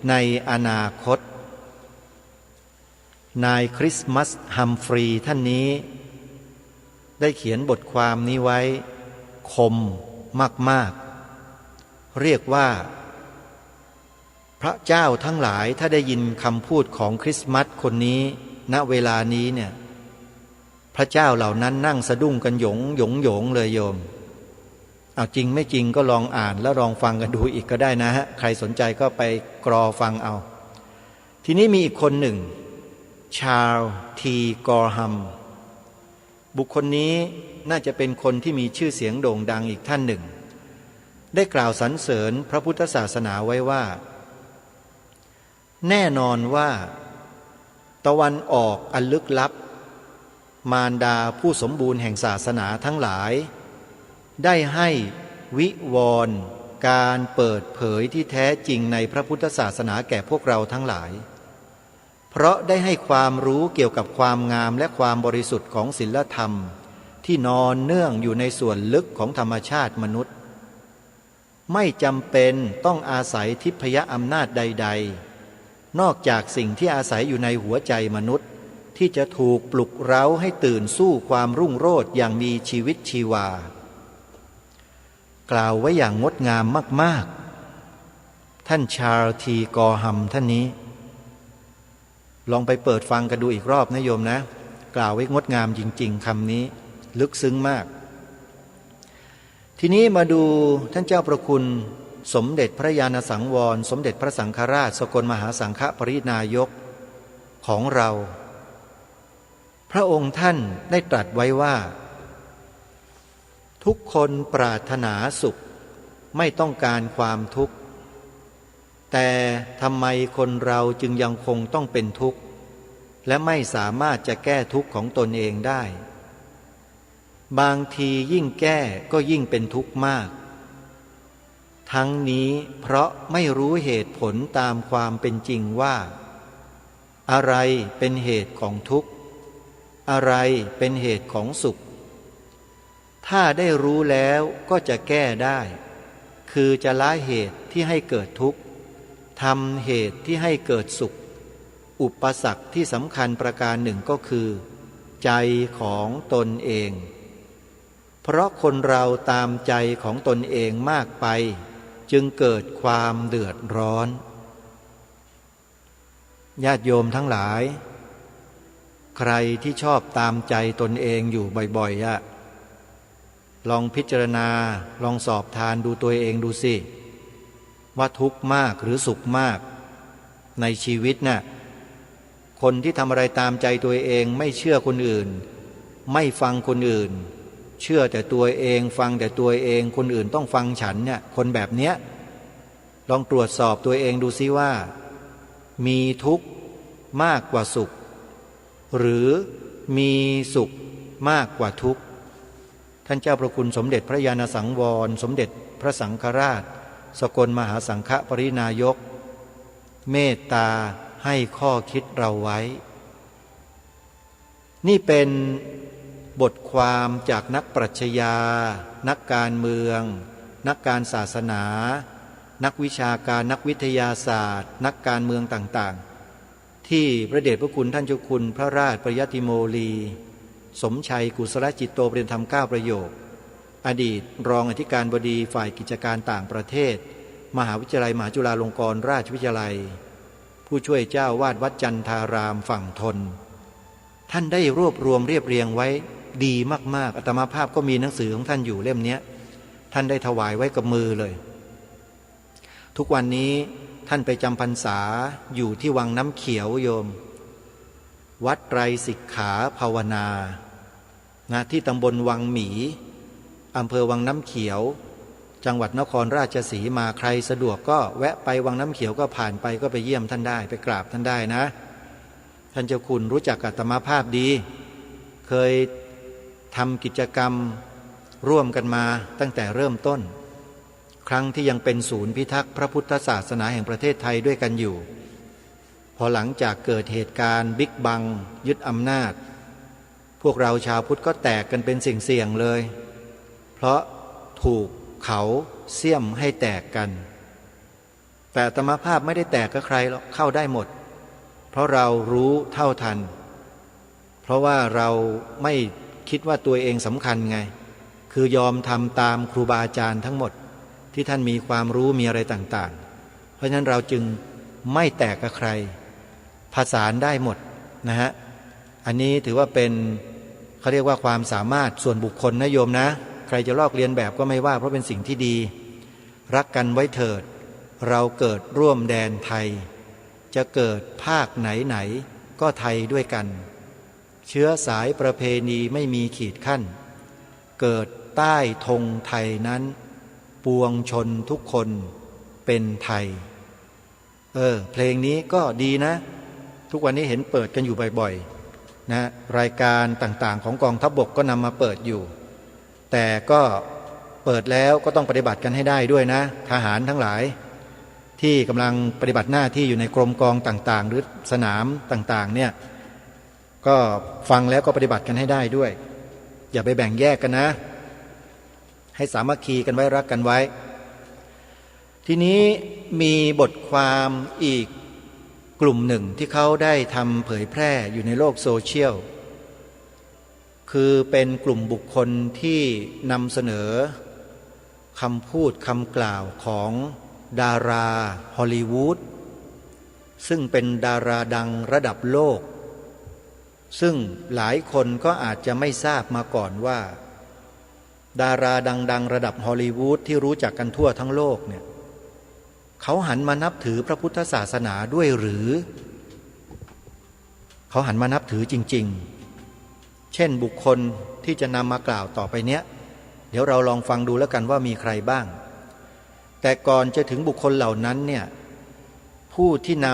ในอนาคตนายคริสมัสฮัมฟรีย์ท่านนี้ได้เขียนบทความนี้ไว้คมมากๆเรียกว่าพระเจ้าทั้งหลายถ้าได้ยินคำพูดของคริสมัสคนนี้ณเวลานี้เนี่ยพระเจ้าเหล่านั้นนั่งสะดุ้งกันหยงเลยโยมเอาจริงไม่จริงก็ลองอ่านแล้วลองฟังกันดูอีกก็ได้นะฮะใครสนใจก็ไปกรอฟังเอาทีนี้มีอีกคนหนึ่งชาร์ลส์ ทีกอร์ฮัมบุคคลนี้น่าจะเป็นคนที่มีชื่อเสียงโด่งดังอีกท่านหนึ่งได้กล่าวสรรเสริญพระพุทธศาสนาไว้ว่าแน่นอนว่าตะวันออกอันลึกลับมารดาผู้สมบูรณ์แห่งศาสนาทั้งหลายได้ให้วิวรณ์การเปิดเผยที่แท้จริงในพระพุทธศาสนาแก่พวกเราทั้งหลายเพราะได้ให้ความรู้เกี่ยวกับความงามและความบริสุทธิ์ของศีลธรรมที่นอนเนื่องอยู่ในส่วนลึกของธรรมชาติมนุษย์ไม่จำเป็นต้องอาศัยทิพยอำนาจใดๆนอกจากสิ่งที่อาศัยอยู่ในหัวใจมนุษย์ที่จะถูกปลุกเร้าให้ตื่นสู้ความรุ่งโรจน์อย่างมีชีวิตชีวากล่าวไว้อย่างงดงามมากๆท่านชาร์ลส์ ทีกอร์ฮัมท่านนี้ลองไปเปิดฟังกันดูอีกรอบนะโยมนะกล่าวไว้งดงามจริงๆคำนี้ลึกซึ้งมากทีนี้มาดูท่านเจ้าประคุณ สมเด็จพระญาณสังวรสมเด็จพระสังฆราชสกลมหาสังฆปรินายกของเราพระองค์ท่านได้ตรัสไว้ว่าทุกคนปรารถนาสุขไม่ต้องการความทุกข์แต่ทำไมคนเราจึงยังคงต้องเป็นทุกข์และไม่สามารถจะแก้ทุกข์ของตนเองได้บางทียิ่งแก้ก็ยิ่งเป็นทุกข์มากทั้งนี้เพราะไม่รู้เหตุผลตามความเป็นจริงว่าอะไรเป็นเหตุของทุกข์อะไรเป็นเหตุของสุขถ้าได้รู้แล้วก็จะแก้ได้คือจะละเหตุที่ให้เกิดทุกข์ทำเหตุที่ให้เกิดสุขอุปสรรคที่สำคัญประการหนึ่งก็คือใจของตนเองเพราะคนเราตามใจของตนเองมากไปจึงเกิดความเดือดร้อนญาติโยมทั้งหลายใครที่ชอบตามใจตนเองอยู่บ่อยๆลองพิจารณาลองสอบทานดูตัวเองดูสิว่าทุกข์มากหรือสุขมากในชีวิตน่ะคนที่ทำอะไรตามใจตัวเองไม่เชื่อคนอื่นไม่ฟังคนอื่นเชื่อแต่ตัวเองฟังแต่ตัวเองคนอื่นต้องฟังฉันเนี่ยคนแบบเนี้ยลองตรวจสอบตัวเองดูซิว่ามีทุกข์มากกว่าสุขหรือมีสุขมากกว่าทุกข์ท่านเจ้าพระคุณสมเด็จพระญาณสังวรสมเด็จพระสังฆราชสกลมหาสังฆปรินายกเมตตาให้ข้อคิดเราไว้นี่เป็นบทความจากนักปรัชญานักการเมืองนักการศาสนานักวิชาการนักวิทยาศาสตร์นักการเมืองต่างๆที่พระเดชพระคุณท่านเจ้าคุณพระราชปริยัติโมลีสมชัยกุศลจิตโตปริญญาธรรม9ประโยคอดีตรองอธิการบดีฝ่ายกิจการต่างประเทศมหาวิทยาลัยมหาจุฬาลงกรณราชวิทยาลัยผู้ช่วยเจ้าวาดวัดจันทารามฝั่งทนท่านได้รวบรวมเรียบเรียงไว้ดีมากๆอาตมาภาพก็มีหนังสือของท่านอยู่เล่มนี้ท่านได้ถวายไว้กับมือเลยทุกวันนี้ท่านไปจำพรรษาอยู่ที่วังน้ำเขียวโยมวัดไตรสิกขาภาวนาที่ตำบลวังหมีอำเภอวังน้ำเขียวจังหวัดนครราชสีมาใครสะดวกก็แวะไปวังน้ำเขียวก็ผ่านไปก็ไปเยี่ยมท่านได้ไปกราบท่านได้นะท่านเจ้าคุณรู้จักอาตมาภาพดีเคยทำกิจกรรมร่วมกันมาตั้งแต่เริ่มต้นครั้งที่ยังเป็นศูนย์พิทักษ์พระพุทธศาสนาแห่งประเทศไทยด้วยกันอยู่พอหลังจากเกิดเหตุการณ์บิ๊กบังยึดอำนาจพวกเราชาวพุทธก็แตกกันเป็นเสี่ยงๆเลยเพราะถูกเขาเสี้ยมให้แตกกันแต่อาตมาภาพไม่ได้แตกกับใครหรอกเข้าได้หมดเพราะเรารู้เท่าทันเพราะว่าเราไม่คิดว่าตัวเองสำคัญไงคือยอมทำตามครูบาอาจารย์ทั้งหมดที่ท่านมีความรู้มีอะไรต่างๆเพราะฉะนั้นเราจึงไม่แตกกับใครผสานได้หมดนะฮะอันนี้ถือว่าเป็นเขาเรียกว่าความสามารถส่วนบุคคลนะโยมนะใครจะลอกเลียนแบบก็ไม่ว่าเพราะเป็นสิ่งที่ดีรักกันไว้เถิดเราเกิดร่วมแดนไทยจะเกิดภาคไหนๆก็ไทยด้วยกันเชื้อสายประเพณีไม่มีขีดขั้นเกิดใต้ธงไทยนั้นปวงชนทุกคนเป็นไทยเพลงนี้ก็ดีนะทุกวันนี้เห็นเปิดกันอยู่บ่อยๆนะรายการต่างๆของกองทัพบกก็นำมาเปิดอยู่แต่ก็เปิดแล้วก็ต้องปฏิบัติกันให้ได้ด้วยนะทหารทั้งหลายที่กำลังปฏิบัติหน้าที่อยู่ในกรมกองต่างๆหรือสนามต่างๆเนี่ยก็ฟังแล้วก็ปฏิบัติกันให้ได้ด้วยอย่าไปแบ่งแยกกันนะให้สามัคคีกันไว้รักกันไว้ทีนี้มีบทความอีกกลุ่มหนึ่งที่เขาได้ทำเผยแพร่อยู่ในโลกโซเชียลคือเป็นกลุ่มบุคคลที่นำเสนอคำพูดคำกล่าวของดาราฮอลลีวูดซึ่งเป็นดาราดังระดับโลกซึ่งหลายคนก็อาจจะไม่ทราบมาก่อนว่าดาราดังๆระดับฮอลลีวูดที่รู้จักกันทั่วทั้งโลกเนี่ย เขาหันมานับถือพระพุทธศาสนาด้วยหรือเขาหันมานับถือจริงๆเช่นบุคคลที่จะนำมากล่าวต่อไปเนี้ยเดี๋ยวเราลองฟังดูแล้วกันว่ามีใครบ้างแต่ก่อนจะถึงบุคคลเหล่านั้นเนี่ยผู้ที่น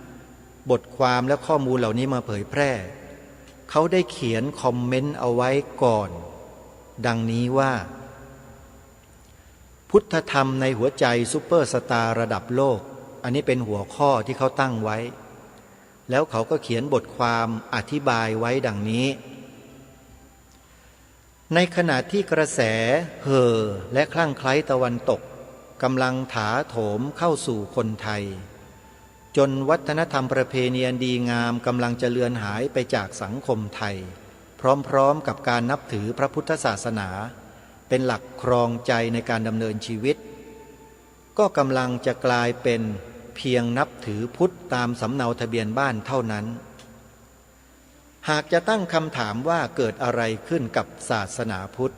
ำบทความและข้อมูลเหล่านี้มาเผยแพร่เขาได้เขียนคอมเมนต์เอาไว้ก่อนดังนี้ว่าพุทธธรรมในหัวใจซุปเปอร์สตาร์ระดับโลกอันนี้เป็นหัวข้อที่เขาตั้งไว้แล้วเขาก็เขียนบทความอธิบายไว้ดังนี้ในขณะที่กระแสเห่อและคลั่งไคล้ตะวันตกกำลังถาโถมเข้าสู่คนไทยจนวัฒนธรรมประเพณีอันดีงามกำลังจะเลือนหายไปจากสังคมไทยพร้อมๆกับการนับถือพระพุทธศาสนาเป็นหลักครองใจในการดำเนินชีวิตก็กำลังจะกลายเป็นเพียงนับถือพุทธตามสำเนาทะเบียนบ้านเท่านั้นหากจะตั้งคำถามว่าเกิดอะไรขึ้นกับศาสนาพุทธ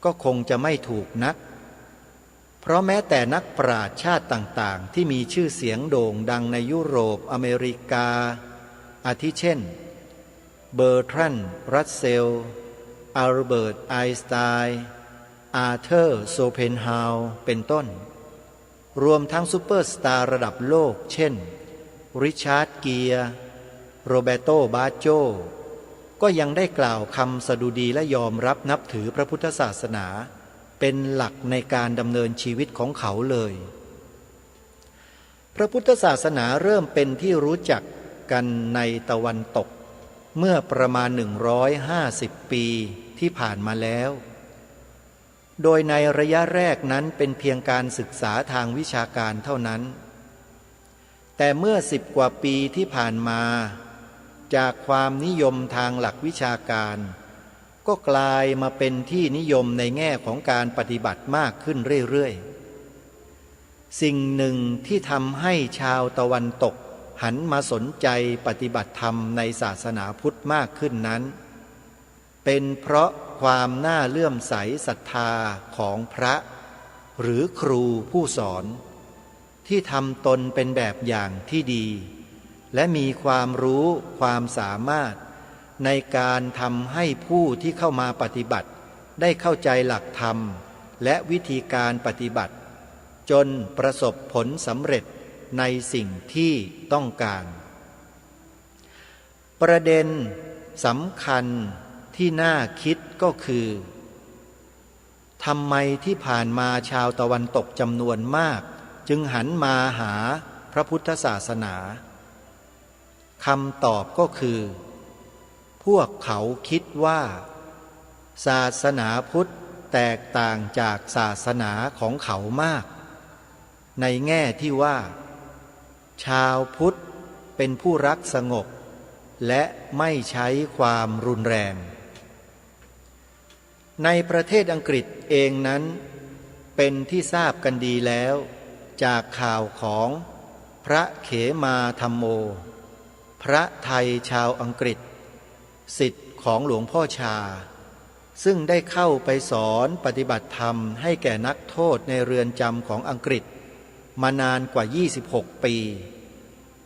ก็คงจะไม่ถูกนักเพราะแม้แต่นักปราชญ์ชาติต่างๆที่มีชื่อเสียงโด่งดังในยุโรปอเมริกาอาทิเช่นเบอร์ทรันด์รัสเซลอัลเบิร์ตไอน์สไตน์อาร์เธอร์โซเพนฮาวเป็นต้นรวมทั้งซูเปอร์สตาร์ระดับโลกเช่นริชาร์ดเกียร์โรเบโตบาโจก็ยังได้กล่าวคำสดุดีและยอมรับนับถือพระพุทธศาสนาเป็นหลักในการดำเนินชีวิตของเขาเลยพระพุทธศาสนาเริ่มเป็นที่รู้จักกันในตะวันตกเมื่อประมาณ150 ปีที่ผ่านมาแล้วโดยในระยะแรกนั้นเป็นเพียงการศึกษาทางวิชาการเท่านั้นแต่เมื่อ10 กว่าปีที่ผ่านมาจากความนิยมทางหลักวิชาการก็กลายมาเป็นที่นิยมในแง่ของการปฏิบัติมากขึ้นเรื่อยๆสิ่งหนึ่งที่ทำให้ชาวตะวันตกหันมาสนใจปฏิบัติธรรมในศาสนาพุทธมากขึ้นนั้นเป็นเพราะความน่าเลื่อมใสศรัทธาของพระหรือครูผู้สอนที่ทำตนเป็นแบบอย่างที่ดีและมีความรู้ความสามารถในการทำให้ผู้ที่เข้ามาปฏิบัติได้เข้าใจหลักธรรมและวิธีการปฏิบัติจนประสบผลสำเร็จในสิ่งที่ต้องการประเด็นสำคัญที่น่าคิดก็คือทำไมที่ผ่านมาชาวตะวันตกจำนวนมากจึงหันมาหาพระพุทธศาสนาคำตอบก็คือพวกเขาคิดว่าศาสนาพุทธแตกต่างจากศาสนาของเขามากในแง่ที่ว่าชาวพุทธเป็นผู้รักสงบและไม่ใช้ความรุนแรงในประเทศอังกฤษเองนั้นเป็นที่ทราบกันดีแล้วจากข่าวของพระเขมาธัมโมพระไทยชาวอังกฤษศิษย์ของหลวงพ่อชาซึ่งได้เข้าไปสอนปฏิบัติธรรมให้แก่นักโทษในเรือนจำของอังกฤษมานานกว่า26 ปี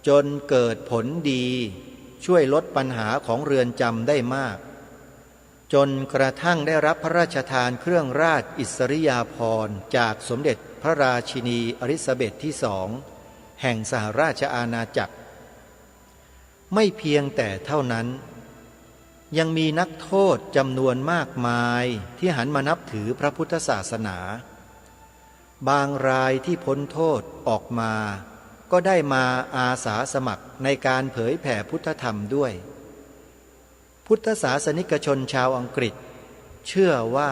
จนเกิดผลดีช่วยลดปัญหาของเรือนจำได้มากจนกระทั่งได้รับพระราชทานเครื่องราชอิสริยาภรณ์จากสมเด็จพระราชินีอลิซาเบธที่2แห่งสหราชอาณาจักรไม่เพียงแต่เท่านั้นยังมีนักโทษจำนวนมากมายที่หันมานับถือพระพุทธศาสนาบางรายที่พ้นโทษออกมาก็ได้มาอาสาสมัครในการเผยแผ่พุทธธรรมด้วยพุทธศาสนิกชนชาวอังกฤษเชื่อว่า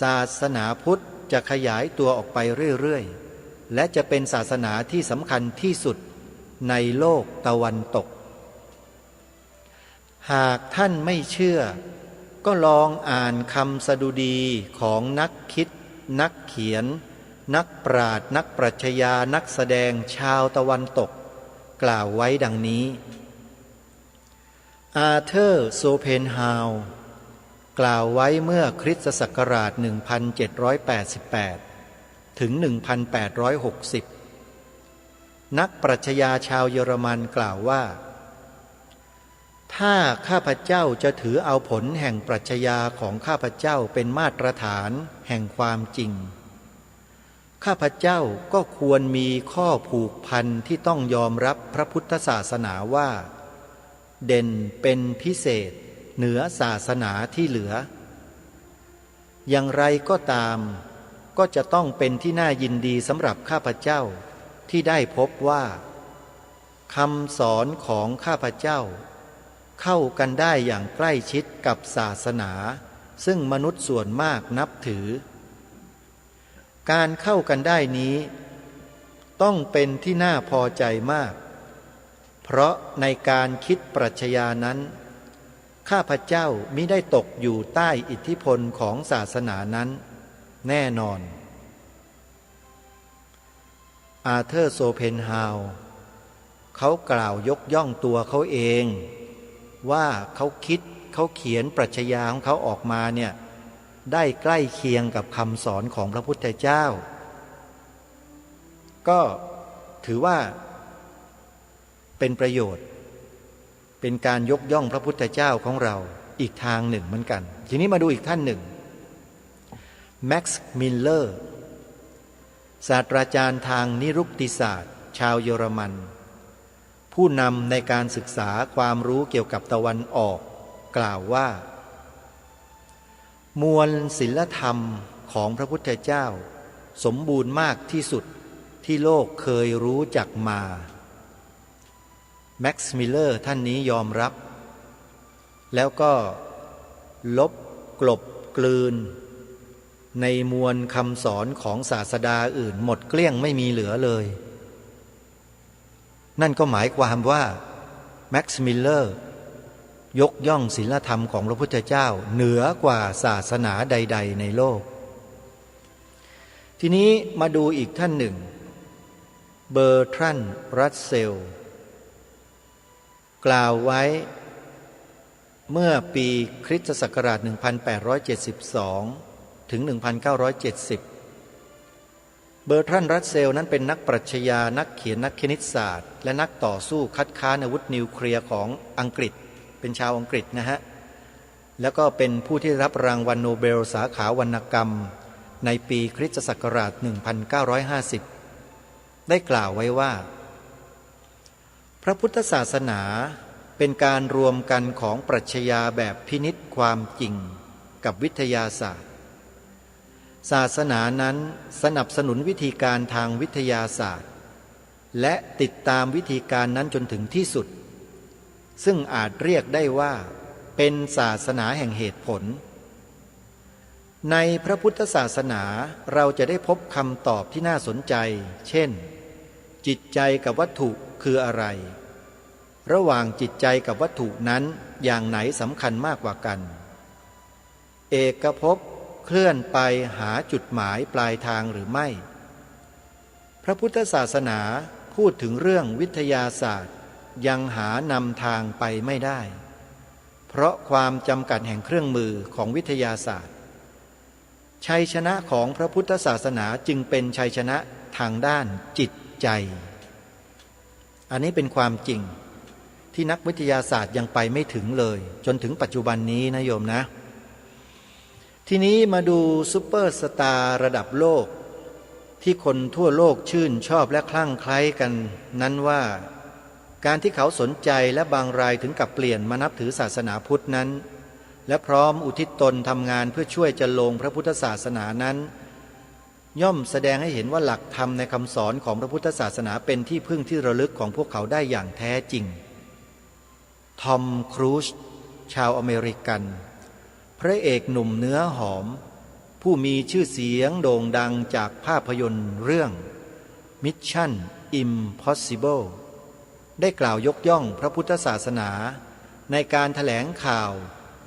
ศาสนาพุทธจะขยายตัวออกไปเรื่อยๆและจะเป็นศาสนาที่สำคัญที่สุดในโลกตะวันตกหากท่านไม่เชื่อก็ลองอ่านคำสดุดีของนักคิดนักเขียนนักปราชญ์นักปรัชญานักแสดงชาวตะวันตกกล่าวไว้ดังนี้อาร์เธอร์โซเพนฮาวกล่าวไว้เมื่อคริสตศักราช 1788 ถึง 1860 นักปรัชญาชาวเยอรมันกล่าวว่าถ้าข้าพเจ้าจะถือเอาผลแห่งปรัชญาของข้าพเจ้าเป็นมาตรฐานแห่งความจริงข้าพเจ้าก็ควรมีข้อผูกพันที่ต้องยอมรับพระพุทธศาสนาว่าเด่นเป็นพิเศษเหนือศาสนาที่เหลืออย่างไรก็ตามก็จะต้องเป็นที่น่ายินดีสำหรับข้าพเจ้าที่ได้พบว่าคำสอนของข้าพเจ้าเข้ากันได้อย่างใกล้ชิดกับศาสนาซึ่งมนุษย์ส่วนมากนับถือการเข้ากันได้นี้ต้องเป็นที่น่าพอใจมากเพราะในการคิดปรัชญานั้นข้าพเจ้ามิได้ตกอยู่ใต้อิทธิพลของศาสนานั้นแน่นอนอาเธอร์ โซเพนฮาวเขากล่าวยกย่องตัวเขาเองว่าเขาคิดเขาเขียนปรัชญาของเขาออกมาเนี่ยได้ใกล้เคียงกับคำสอนของพระพุทธเจ้าก็ถือว่าเป็นประโยชน์เป็นการยกย่องพระพุทธเจ้าของเราอีกทางหนึ่งเหมือนกันทีนี้มาดูอีกท่านหนึ่งแม็กซ์ มิลเลอร์ศาสตราจารย์ทางนิรุกติศาสตร์ชาวเยอรมันผู้นำในการศึกษาความรู้เกี่ยวกับตะวันออกกล่าวว่ามวลศีลธรรมของพระพุทธเจ้าสมบูรณ์มากที่สุดที่โลกเคยรู้จักมาแม็กซ์ มิลเลอร์ท่านนี้ยอมรับแล้วก็ลบกลบกลืนในมวลคำสอนของศาสดาอื่นหมดเกลี้ยงไม่มีเหลือเลยนั่นก็หมายความว่าแม็กซ์ มิลเลอร์ยกย่องศีลธรรมของพระพุทธเจ้าเหนือกว่าศาสนาใดๆในโลกทีนี้มาดูอีกท่านหนึ่งเบอร์ทรันด์ รัสเซลกล่าวไว้เมื่อปีคริสตศักราช 1872 ถึง 1970 เบอร์ทรันด์ รัสเซลนั้นเป็นนักปรัชญานักเขียนนักคณิตศาสตร์และนักต่อสู้คัดค้านอาวุธนิวเคลียร์ของอังกฤษเป็นชาวอังกฤษนะฮะแล้วก็เป็นผู้ที่รับรางวัลโนเบลสาขาวรรณกรรมในปีคริสตศักราช 1950 ได้กล่าวไว้ว่าพระพุทธศาสนาเป็นการรวมกันของปรัชญาแบบพินิจความจริงกับวิทยาศาสตร์ศาสนานั้นสนับสนุนวิธีการทางวิทยาศาสตร์และติดตามวิธีการนั้นจนถึงที่สุดซึ่งอาจเรียกได้ว่าเป็นศาสนาแห่งเหตุผลในพระพุทธศาสนาเราจะได้พบคำตอบที่น่าสนใจเช่นจิตใจกับวัตถุคืออะไรระหว่างจิตใจกับวัตถุนั้นอย่างไหนสำคัญมากกว่ากันเอกภพเคลื่อนไปหาจุดหมายปลายทางหรือไม่พระพุทธศาสนาพูดถึงเรื่องวิทยาศาสตร์ยังหานำทางไปไม่ได้เพราะความจำกัดแห่งเครื่องมือของวิทยาศาสตร์ชัยชนะของพระพุทธศาสนาจึงเป็นชัยชนะทางด้านจิตใจอันนี้เป็นความจริงที่นักวิทยาศาสตร์ยังไปไม่ถึงเลยจนถึงปัจจุบันนี้นะโยมนะทีนี้มาดูซุปเปอร์สตาร์ระดับโลกที่คนทั่วโลกชื่นชอบและคลั่งไคล้กันนั้นว่าการที่เขาสนใจและบางรายถึงกับเปลี่ยนมานับถือศาสนาพุทธนั้นและพร้อมอุทิศตนทำงานเพื่อช่วยจันลงพระพุทธศาสนานั้นย่อมแสดงให้เห็นว่าหลักธรรมในคำสอนของพระพุทธศาสนาเป็นที่พึ่งที่ระลึกของพวกเขาได้อย่างแท้จริงทอม ครูซชาวอเมริกันพระเอกหนุ่มเนื้อหอมผู้มีชื่อเสียงโด่งดังจากภาพยนตร์เรื่อง Mission Impossible ได้กล่าวยกย่องพระพุทธศาสนาในการแถลงข่าว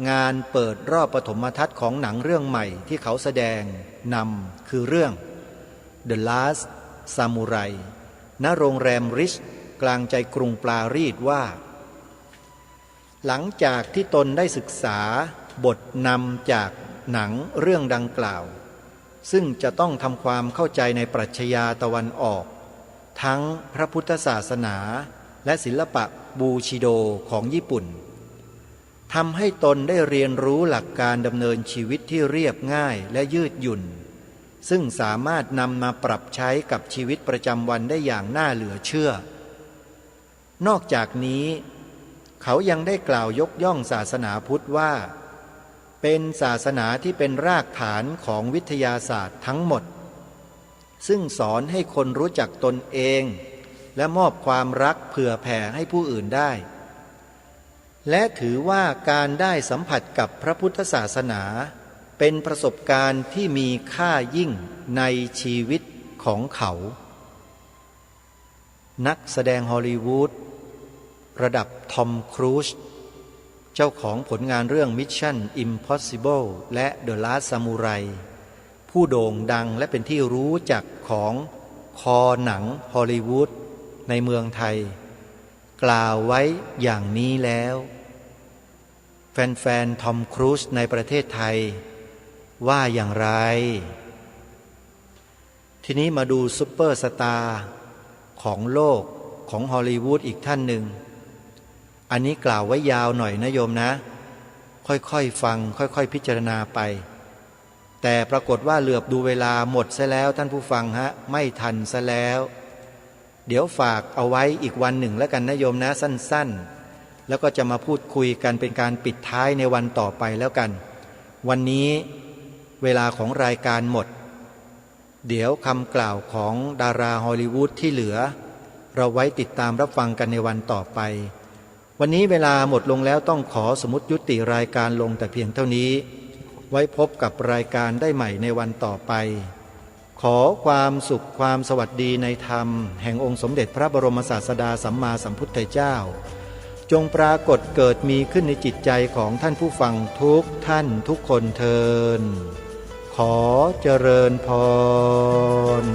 งานเปิดรอบปฐมทัศน์ของหนังเรื่องใหม่ที่เขาแสดงนำคือเรื่อง The Last Samurai ณ โรงแรมริชกลางใจกรุงปารีสว่าหลังจากที่ตนได้ศึกษาบทนำจากหนังเรื่องดังกล่าวซึ่งจะต้องทำความเข้าใจในปรัชญาตะวันออก ทั้งพระพุทธศาสนาและศิลปะบูชิโดของญี่ปุ่นทำให้ตนได้เรียนรู้หลักการดำเนินชีวิตที่เรียบง่ายและยืดหยุ่นซึ่งสามารถนำมาปรับใช้กับชีวิตประจำวันได้อย่างน่าเหลือเชื่อนอกจากนี้เขายังได้กล่าวยกย่องศาสนาพุทธว่าเป็นศาสนาที่เป็นรากฐานของวิทยาศาสตร์ทั้งหมดซึ่งสอนให้คนรู้จักตนเองและมอบความรักเผื่อแผ่ให้ผู้อื่นได้และถือว่าการได้สัมผัสกับพระพุทธศาสนาเป็นประสบการณ์ที่มีค่ายิ่งในชีวิตของเขานักแสดงฮอลลีวูดระดับทอมครูซเจ้าของผลงานเรื่อง Mission Impossible และ The Last Samurai ผู้โด่งดังและเป็นที่รู้จักของคอหนังฮอลลีวูดในเมืองไทยกล่าวไว้อย่างนี้แล้วแฟนๆทอมครูซในประเทศไทยว่าอย่างไรทีนี้มาดูซุปเปอร์สตาร์ของโลกของฮอลลีวูดอีกท่านหนึ่งอันนี้กล่าวไว้ยาวหน่อยนะโยมนะค่อยๆฟังค่อยๆพิจารณาไปแต่ปรากฏว่าเหลือบดูเวลาหมดซะแล้วท่านผู้ฟังฮะไม่ทันซะแล้วเดี๋ยวฝากเอาไว้อีกวันหนึ่งแล้วกันนะโยมนะสั้นๆแล้วก็จะมาพูดคุยกันเป็นการปิดท้ายในวันต่อไปแล้วกันวันนี้เวลาของรายการหมดเดี๋ยวคำกล่าวของดาราฮอลลีวูดที่เหลือเราไว้ติดตามรับฟังกันในวันต่อไปวันนี้เวลาหมดลงแล้วต้องขอสมมุติยุติรายการลงแต่เพียงเท่านี้ไว้พบกับรายการได้ใหม่ในวันต่อไปขอความสุขความสวัสดีในธรรมแห่งองค์สมเด็จพระบรมศาสดาสัมมาสัมพุทธเจ้าจงปรากฏเกิดมีขึ้นในจิตใจของท่านผู้ฟังทุกท่านทุกคนเทินขอเจริญพร